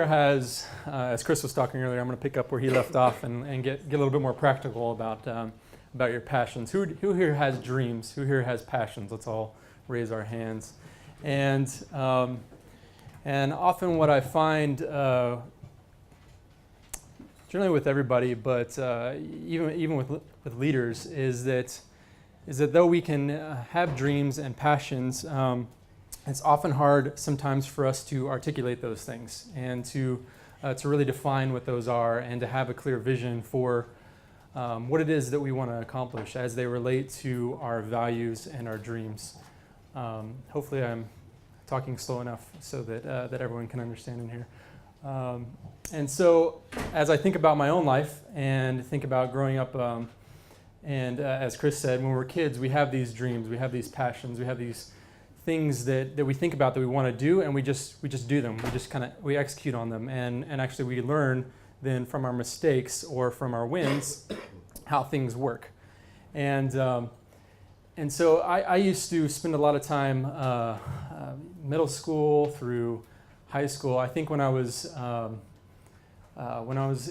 here has, as Chris was talking earlier, I'm going to pick up where he left off and get a little bit more practical about your passions. Who here has dreams? Who here has passions? Let's all raise our hands. And often what I find, generally with everybody, but even with leaders, is that though we can have dreams and passions, it's often hard sometimes for us to articulate those things and to really define what those are and to have a clear vision for what it is that we want to accomplish as they relate to our values and our dreams. Hopefully I'm talking slow enough so that everyone can understand in here. And so as I think about my own life and think about growing up, and as Chris said, when we're kids, we have these dreams, we have these passions, we have these things that we think about that we want to do, and we just do them. We execute on them, and actually we learn then from our mistakes or from our wins how things work. And so I used to spend a lot of time middle school through high school. I think when I was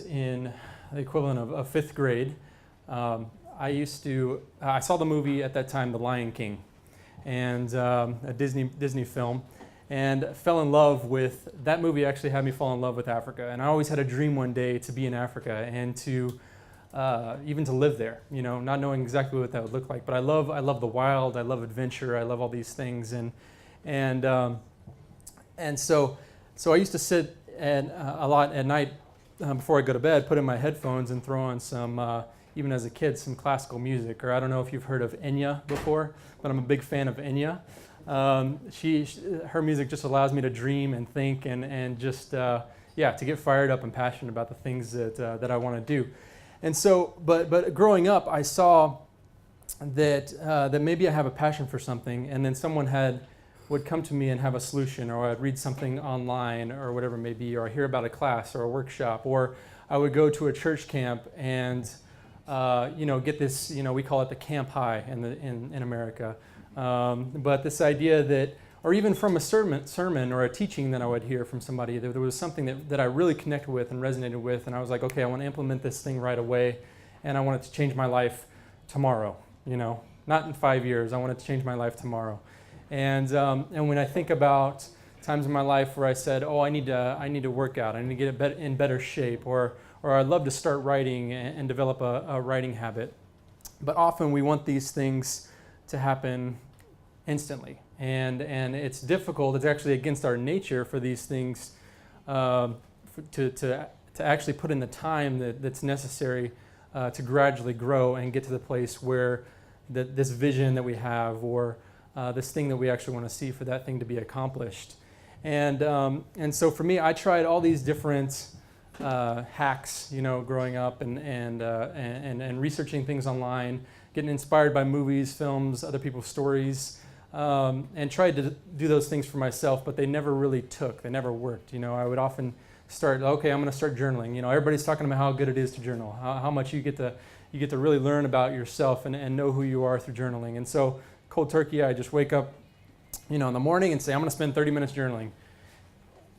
in the equivalent of fifth grade, I saw the movie at that time, The Lion King, and a Disney film, and fell in love with that movie. Actually had me fall in love with Africa, and I always had a dream one day to be in Africa and to even to live there, not knowing exactly what that would look like. But I love the wild, I love adventure, I love all these things, and so I used to sit a lot at night before I go to bed, put in my headphones and throw on some, even as a kid, some classical music. Or I don't know if you've heard of Enya before, but I'm a big fan of Enya. Her music just allows me to dream and think and just, to get fired up and passionate about the things that I want to do. And so, but growing up, I saw that maybe I have a passion for something, and then someone would come to me and have a solution, or I'd read something online or whatever it may be, or I hear about a class or a workshop, or I would go to a church camp and get this, we call it the camp high in America. But this idea that, or even from a sermon or a teaching that I would hear from somebody, there was something that I really connected with and resonated with, and I was like, okay, I want to implement this thing right away, and I want it to change my life tomorrow, not in 5 years. I want it to change my life tomorrow. And when I think about times in my life where I said, oh, I need to work out, I need to get in better shape, or I'd love to start writing and develop a writing habit. But often we want these things to happen instantly. And it's difficult. It's actually against our nature for these things to actually put in the time that's necessary to gradually grow and get to the place where this vision that we have, or this thing that we actually want to see, for that thing to be accomplished. And so for me, I tried all these different hacks, growing up and researching things online, getting inspired by movies, films, other people's stories, and tried to do those things for myself, but they never really took. They never worked. I would often start, okay, I'm going to start journaling. Everybody's talking about how good it is to journal, how much you get to really learn about yourself and know who you are through journaling. And so cold turkey, I just wake up, in the morning and say, I'm going to spend 30 minutes journaling.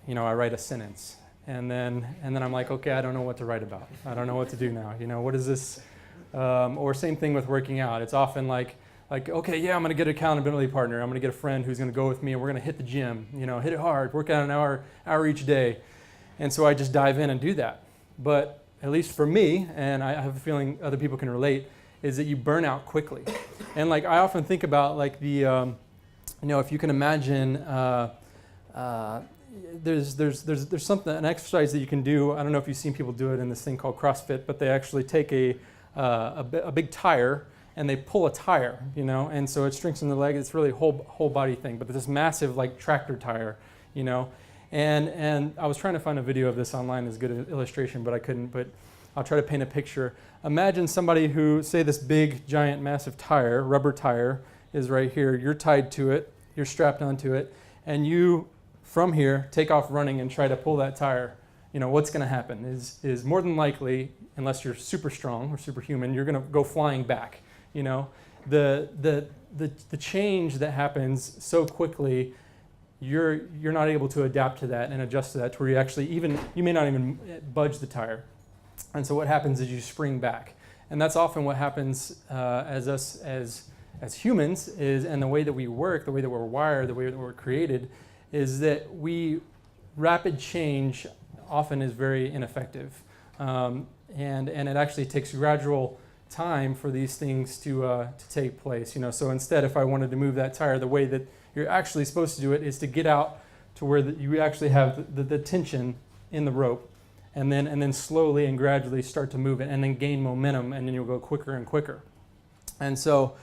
I write a sentence. And then I'm like, okay, I don't know what to write about. I don't know what to do now. What is this? Or same thing with working out. It's often like, okay, yeah, I'm going to get an accountability partner. I'm going to get a friend who's going to go with me, and we're going to hit the gym, hit it hard, work out an hour each day. And so I just dive in and do that. But at least for me, and I have a feeling other people can relate, is that you burn out quickly. And I often think about the, if you can imagine, there's something, an exercise that you can do. I don't know if you've seen people do it in this thing called CrossFit, but they actually take a big tire and they pull a tire, and so it strengthens the leg. It's really a whole body thing, but this massive tractor tire, and I was trying to find a video of this online as good an illustration, but I couldn't. But I'll try to paint a picture. Imagine somebody who, say this big, giant, massive tire, rubber tire, is right here. You're tied to it. You're strapped onto it, and you, from here, take off running and try to pull that tire. What's going to happen is more than likely, unless you're super strong or superhuman, you're going to go flying back. The change that happens so quickly you're not able to adapt to that and adjust to that, to where you may not even budge the tire. And so what happens is you spring back. And that's often what happens as humans, and the way that we work, the way that we're wired, the way that we're created, is that rapid change often is very ineffective. And it actually takes gradual time for these things to take place. So instead, if I wanted to move that tire, the way that you're actually supposed to do it is to get out to where you actually have the tension in the rope, and then slowly and gradually start to move it, and then gain momentum, and then you'll go quicker and quicker. And so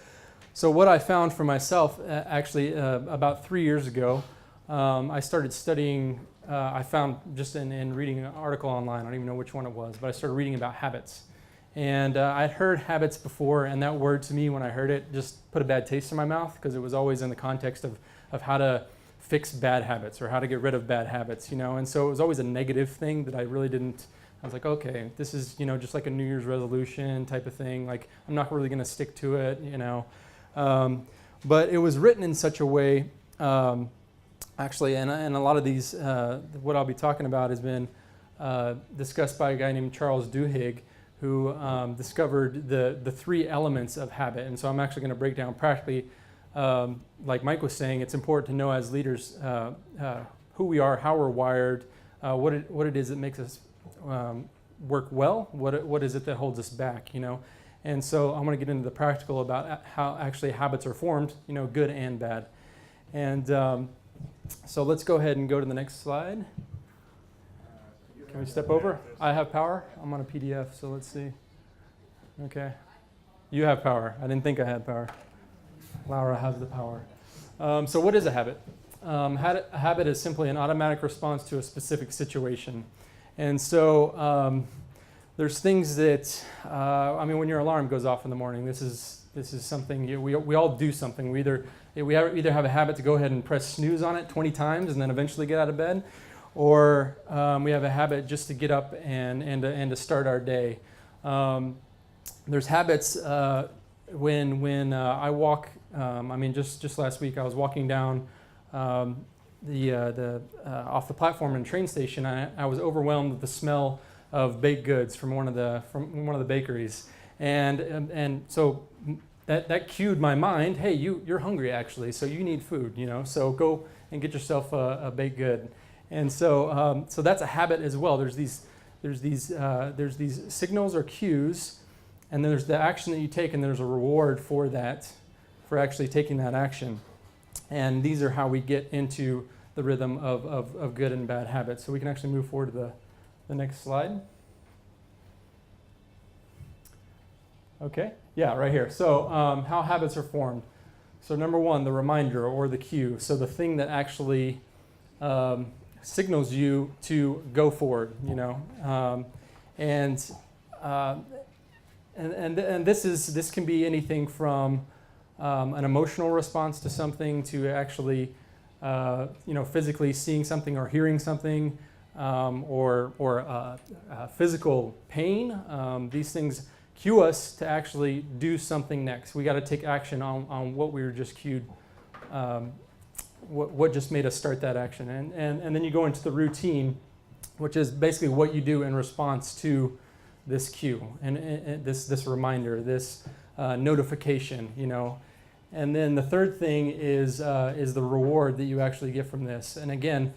what I found for myself, actually about 3 years ago, I started studying. I found just in reading an article online, I don't even know which one it was, but I started reading about habits. And I'd heard habits before, and that word to me, when I heard it, just put a bad taste in my mouth, because it was always in the context of how to fix bad habits or how to get rid of bad habits, And so it was always a negative thing that I really didn't. I was like, okay, this is, just like a New Year's resolution type of thing. Like, I'm not really going to stick to it, But it was written in such a way, actually, and a lot of these, what I'll be talking about has been discussed by a guy named Charles Duhigg, who discovered the three elements of habit. And so I'm actually going to break down practically, like Mike was saying, it's important to know as leaders who we are, how we're wired, what it is that makes us work well, what is it that holds us back, And so I'm going to get into the practical about how actually habits are formed, good and bad. And so let's go ahead and go to the next slide. Can we step over? I have power. I'm on a PDF, so let's see. Okay. You have power. I didn't think I had power. Laura has the power. So what is a habit? A habit is simply an automatic response to a specific situation. And so there's things that, when your alarm goes off in the morning, this is something, we all do something. We either have a habit to go ahead and press snooze on it 20 times and then eventually get out of bed, or we have a habit just to get up and to start our day. There's habits when I walk. Just last week I was walking down off the platform in the train station. I was overwhelmed with the smell of baked goods from one of the bakeries, and so that cued my mind. Hey, you're hungry actually, so you need food. So go and get yourself a baked good. And so that's a habit as well. There's these signals or cues, and then there's the action that you take, and there's a reward for actually taking that action. And these are how we get into the rhythm of good and bad habits. So we can actually move forward to the next slide. Okay, yeah, right here. So how habits are formed. So number one, the reminder or the cue. So the thing that actually signals you to go forward, and this can be anything from an emotional response to something to actually physically seeing something or hearing something, or physical pain. These things cue us to actually do something next. We got to take action on what we were just cued. What just made us start that action. And then you go into the routine, which is basically what you do in response to this cue and this reminder, this notification, And then the third thing is the reward that you actually get from this. And again,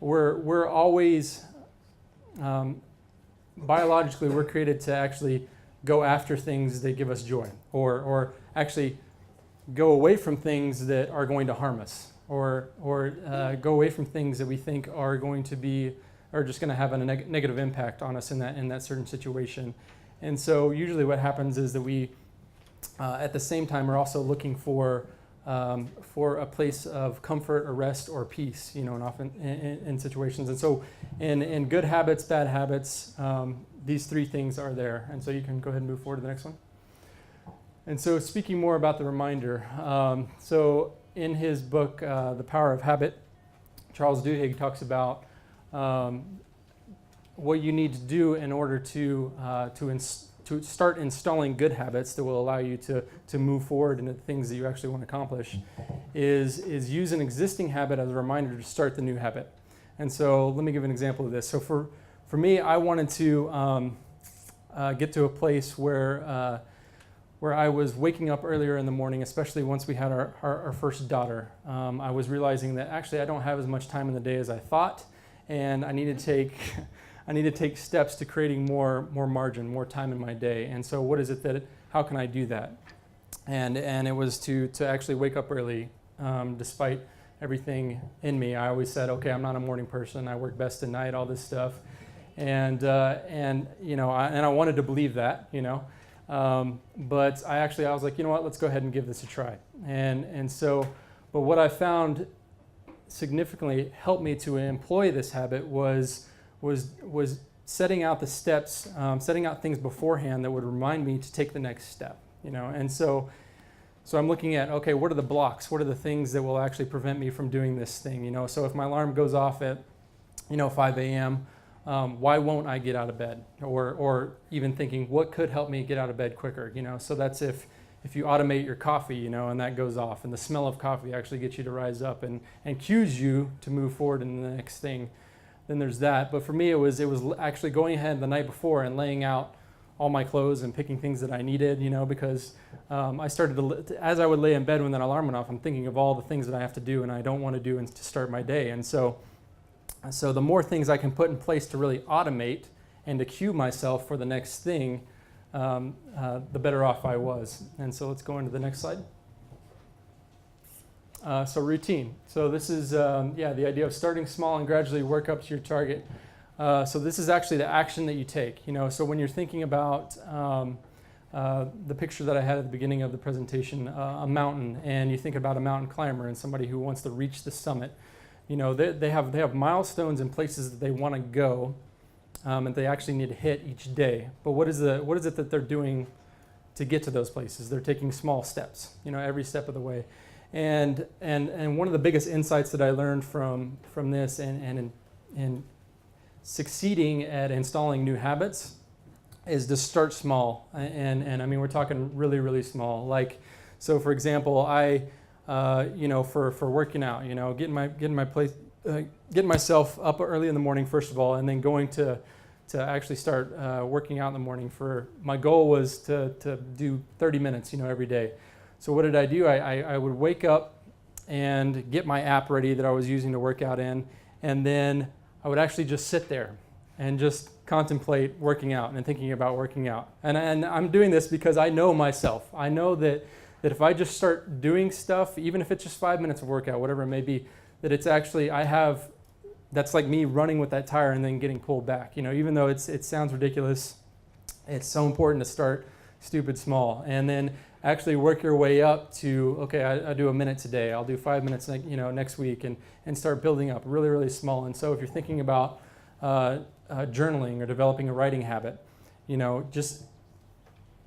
we're always, biologically, we're created to actually go after things that give us joy, or actually go away from things that are going to harm us. Or go away from things that we think are going to be, or just going to have a negative impact on us in that certain situation. And so usually what happens is that we, at the same time, are also looking for a place of comfort or rest or peace, and often in situations. And so in good habits, bad habits, these three things are there. And so you can go ahead and move forward to the next one. And so speaking more about the reminder, in his book, The Power of Habit, Charles Duhigg talks about what you need to do in order to to start installing good habits that will allow you to move forward into the things that you actually want to accomplish is use an existing habit as a reminder to start the new habit. And so let me give an example of this. So for me, I wanted to get to a place where I was waking up earlier in the morning, especially once we had our first daughter. I was realizing that actually I don't have as much time in the day as I thought, and I need to take steps to creating more margin, more time in my day. And so what is it how can I do that? And it was to actually wake up early, despite everything in me. I always said, okay, I'm not a morning person. I work best at night, all this stuff. And you know, I wanted to believe that, you know. But I was like, you know what, let's go ahead and give this a try. And so, but what I found significantly helped me to employ this habit was setting out the steps, setting out things beforehand that would remind me to take the next step, you know. And so I'm looking at, okay, what are the blocks? What are the things that will actually prevent me from doing this thing, you know? So if my alarm goes off at, 5 a.m., why won't I get out of bed? Or even thinking, what could help me get out of bed quicker, you know? So that's if you automate your coffee, you know, and that goes off, and the smell of coffee actually gets you to rise up and cues you to move forward in the next thing, then there's that. But for me, it was actually going ahead the night before and laying out all my clothes and picking things that I needed, you know, because I started to, as I would lay in bed when that alarm went off, I'm thinking of all the things that I have to do and I don't want to do to start my day. And so the more things I can put in place to really automate and to cue myself for the next thing, the better off I was. And so let's go into the next slide. So routine. So this is, the idea of starting small and gradually work up to your target. So this is actually the action that you take. You know, so when you're thinking about the picture that I had at the beginning of the presentation, a mountain, and you think about a mountain climber and somebody who wants to reach the summit, you know, they have milestones and places that they want to go, and they actually need to hit each day. But what is it that they're doing to get to those places? They're taking small steps, you know, every step of the way. And one of the biggest insights that I learned from this and in succeeding at installing new habits is to start small. And I mean, we're talking really, really small. Like, so for example, I for working out, you know, getting myself up early in the morning, first of all, and then going to actually start working out in the morning. My goal was to do 30 minutes, you know, every day. So what did I do? I would wake up and get my app ready that I was using to work out in, and then I would actually just sit there and just contemplate working out and thinking about working out. And I'm doing this because I know myself. I know that if I just start doing stuff, even if it's just 5 minutes of workout, whatever it may be, that it's actually, that's like me running with that tire and then getting pulled back. You know, even though it sounds ridiculous, it's so important to start stupid small and then actually work your way up to, okay, I do a minute today, I'll do 5 minutes, next week, and start building up really, really small. And so if you're thinking about journaling or developing a writing habit, you know, just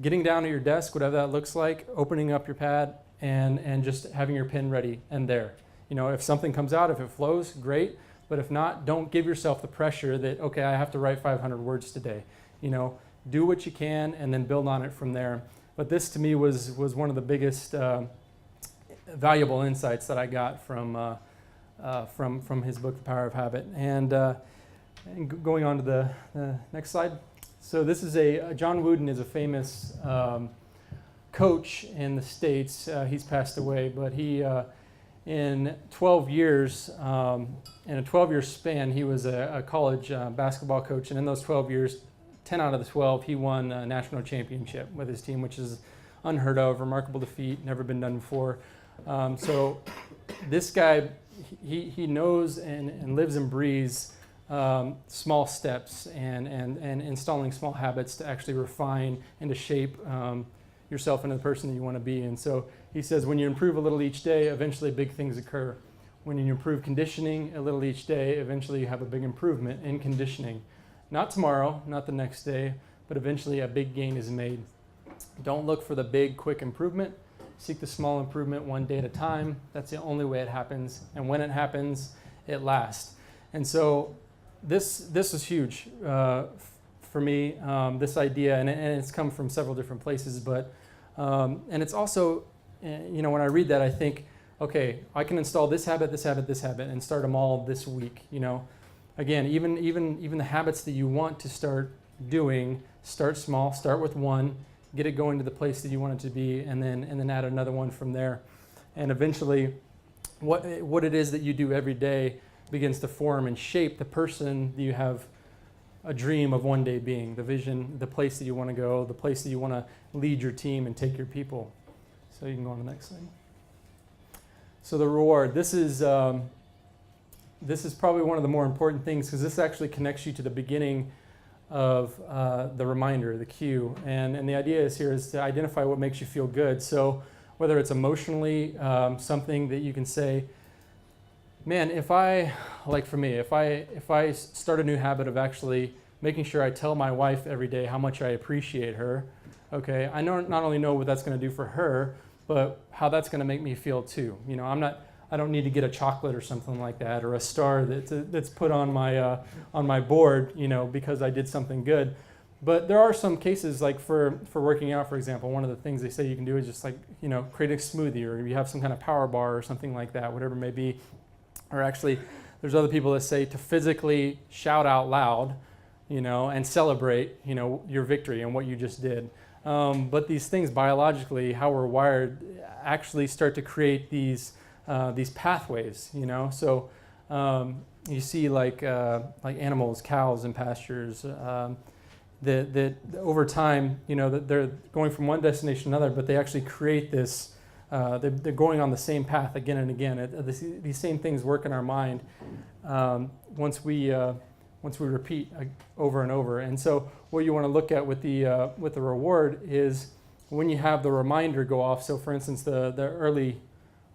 getting down at your desk, whatever that looks like, opening up your pad and just having your pen ready and there. You know, if something comes out, if it flows, great. But if not, don't give yourself the pressure that, okay, I have to write 500 words today. You know, do what you can and then build on it from there. But this to me was one of the biggest valuable insights that I got from his book, The Power of Habit. And going on to the next slide. So this is John Wooden is a famous coach in the States. He's passed away, but he, in 12 years, in a 12-year span, he was a college basketball coach. And in those 12 years, 10 out of the 12, he won a national championship with his team, which is unheard of, remarkable defeat, never been done before. So this guy, he knows and lives and breathes small steps and installing small habits to actually refine and to shape yourself into the person that you want to be. And so he says, when you improve a little each day, eventually big things occur. When you improve conditioning a little each day, eventually you have a big improvement in conditioning. Not tomorrow, not the next day, but eventually a big gain is made. Don't look for the big, quick improvement. Seek the small improvement one day at a time. That's the only way it happens. And when it happens, it lasts. And so this is huge for for me, this idea, and it's come from several different places, but, and it's also, when I read that, I think, okay, I can install this habit, this habit, this habit, and start them all this week, Again, even the habits that you want to start doing, start small, start with one, get it going to the place that you want it to be, and then add another one from there. And eventually, what it is that you do every day begins to form and shape the person that you have a dream of one day being, the vision, the place that you want to go, the place that you want to lead your team and take your people. So you can go on to the next slide. So the reward. This is probably one of the more important things, because this actually connects you to the beginning of the reminder, the cue. And the idea is to identify what makes you feel good. So whether it's emotionally something that you can say, man, if I start a new habit of actually making sure I tell my wife every day how much I appreciate her, okay, I not only know what that's going to do for her, but how that's going to make me feel too. I don't need to get a chocolate or something like that, or a star that's put on my board, because I did something good. But there are some cases, like for working out, for example, one of the things they say you can do is just create a smoothie, or you have some kind of power bar or something like that, whatever it may be. Or actually, there's other people that say to physically shout out loud, and celebrate, your victory and what you just did. But these things biologically, how we're wired, actually start to create these pathways, So you see like animals, cows in pastures, that over time, that they're going from one destination to another, but they actually create this. They're going on the same path again and again. These same things work in our mind once we repeat over and over. And so what you want to look at with the reward is when you have the reminder go off. So for instance, the early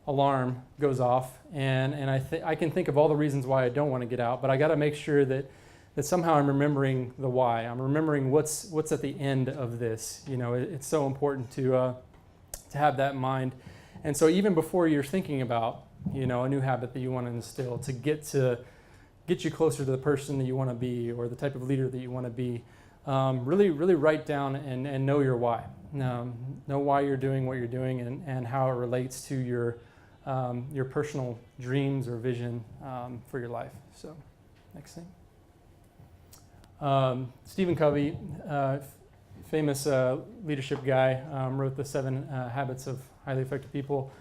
alarm goes off, and I can think of all the reasons why I don't want to get out, but I got to make sure that somehow I'm remembering the why. I'm remembering what's at the end of this. It's so important to have that in mind. And so even before you're thinking about a new habit that you want to instill, to get you closer to the person that you want to be, or the type of leader that you want to be, really write down and know your why. Know why you're doing what you're doing, and how it relates to your personal dreams or vision for your life. So next thing. Stephen Covey, famous leadership guy, wrote the 7 Habits of Highly Effective People.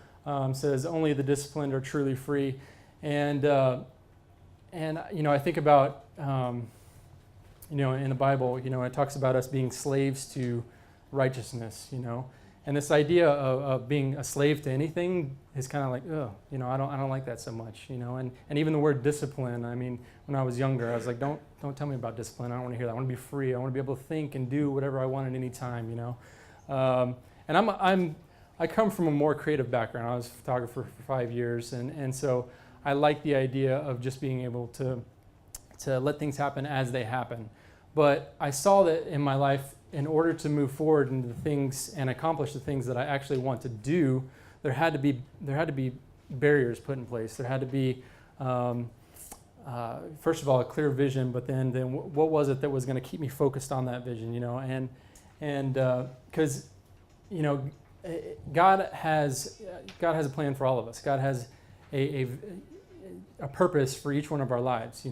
Says only the disciplined are truly free, and I think about in the Bible, it talks about us being slaves to righteousness, and this idea of being a slave to anything is kind of like, oh, I don't like that so much, and even the word discipline. I mean, when I was younger, I was like, don't tell me about discipline. I don't want to hear that. I want to be free. I want to be able to think and do whatever I want at any time, and I come from a more creative background. I was a photographer for 5 years, and so I like the idea of just being able to let things happen as they happen. But I saw that in my life, in order to move forward into the things and accomplish the things that I actually want to do, there had to be barriers put in place. There had to be, first of all, a clear vision, but then what was it that was going to keep me focused on that vision, and because God has a plan for all of us. God has a purpose for each one of our lives,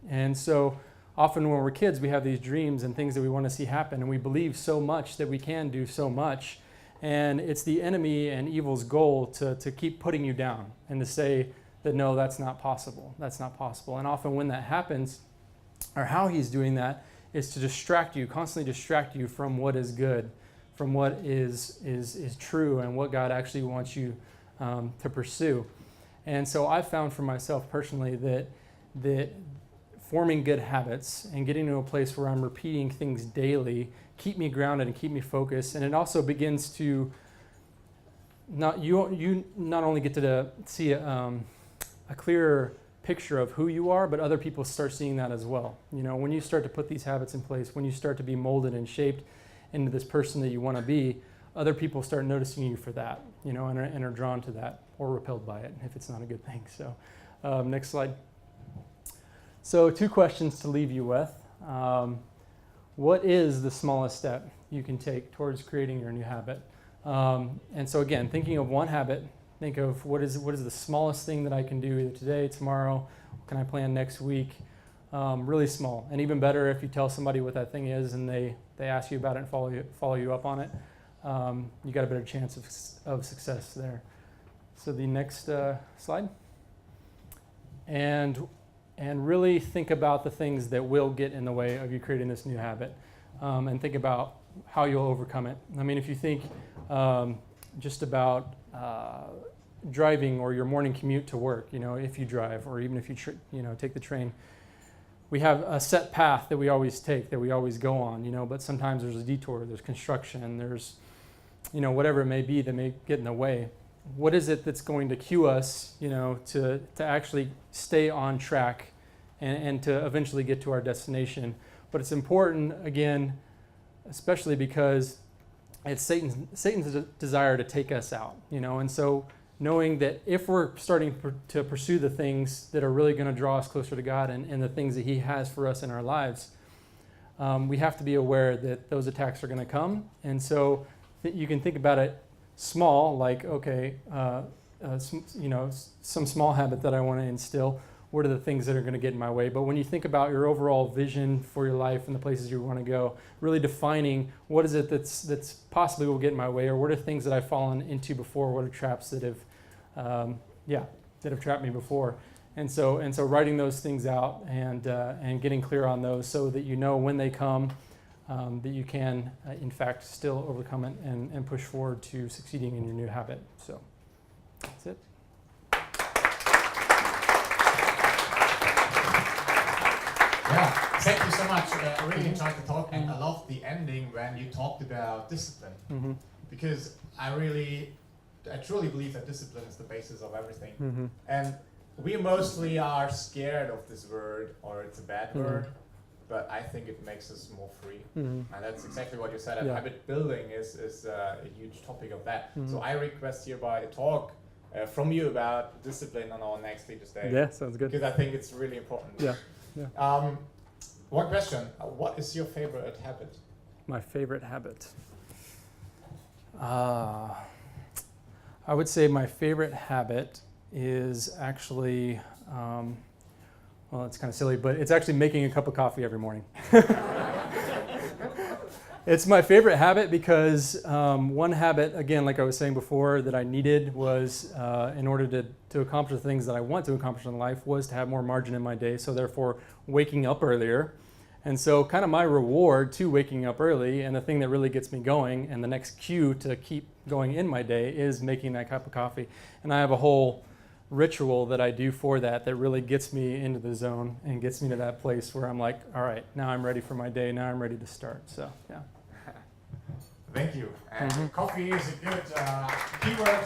and so often when we're kids, we have these dreams and things that we want to see happen, and we believe so much that we can do so much, and it's the enemy and evil's goal to keep putting you down and to say that, no, that's not possible. And often when that happens, or how he's doing that, is to constantly distract you from what is good, from what is true, and what God actually wants you to pursue. And so I've found for myself personally that forming good habits and getting to a place where I'm repeating things daily keep me grounded and keep me focused. And it also begins to you not only get to see a clearer picture of who you are, but other people start seeing that as well. When you start to put these habits in place, when you start to be molded and shaped into this person that you want to be, other people start noticing you for that, and are drawn to that or repelled by it if it's not a good thing. So next slide. So 2 questions to leave you with. what is the smallest step you can take towards creating your new habit? And so again, thinking of one habit, think of what is the smallest thing that I can do either today, tomorrow, what can I plan next week? Really small. And even better if you tell somebody what that thing is and they ask you about it and follow you up on it, you got a better chance of success there. So the next slide. And really think about the things that will get in the way of you creating this new habit, and think about how you'll overcome it. I mean, if you think just about driving or your morning commute to work, if you drive or even if you take the train, we have a set path that we always take, that we always go on, but sometimes there's a detour, there's construction, there's whatever it may be that may get in the way. What is it that's going to cue us, to actually stay on track and to eventually get to our destination? But it's important, again, especially because it's Satan's desire to take us out, and so knowing that if we're starting to pursue the things that are really going to draw us closer to God and the things that He has for us in our lives, we have to be aware that those attacks are going to come. And so you can think about it small, like, okay, some small habit that I want to instill. What are the things that are going to get in my way? But when you think about your overall vision for your life and the places you want to go, really defining what is it that's possibly will get in my way, or what are things that I've fallen into before, what are traps that have trapped me before, and so writing those things out and getting clear on those so that when they come, that you can in fact still overcome it and push forward to succeeding in your new habit. So that's it. Yeah, thank you so much. I really enjoyed the talk, and I loved the ending when you talked about discipline. Mm-hmm. Because I truly believe that discipline is the basis of everything. Mm-hmm. And we mostly are scared of this word, or it's a bad word, but I think it makes us more free. Mm-hmm. And that's exactly what you said. And habit building is a huge topic of that. Mm-hmm. So I request hereby a talk from you about discipline on our next Leaders Day. Yeah, sounds good. Because I think it's really important. Yeah. One question. What is your favorite habit? My favorite habit? I would say my favorite habit is actually, well, it's kind of silly, but it's actually making a cup of coffee every morning. It's my favorite habit because one habit, again, like I was saying before, that I needed was, in order to accomplish the things that I want to accomplish in life, was to have more margin in my day, so therefore waking up earlier. And so kind of my reward to waking up early, and the thing that really gets me going, and the next cue to keep going in my day, is making that cup of coffee. And I have a whole ritual that I do for that really gets me into the zone and gets me to that place where I'm like, all right, now I'm ready for my day, now I'm ready to start. So, yeah. Thank you. And coffee is a good keyword.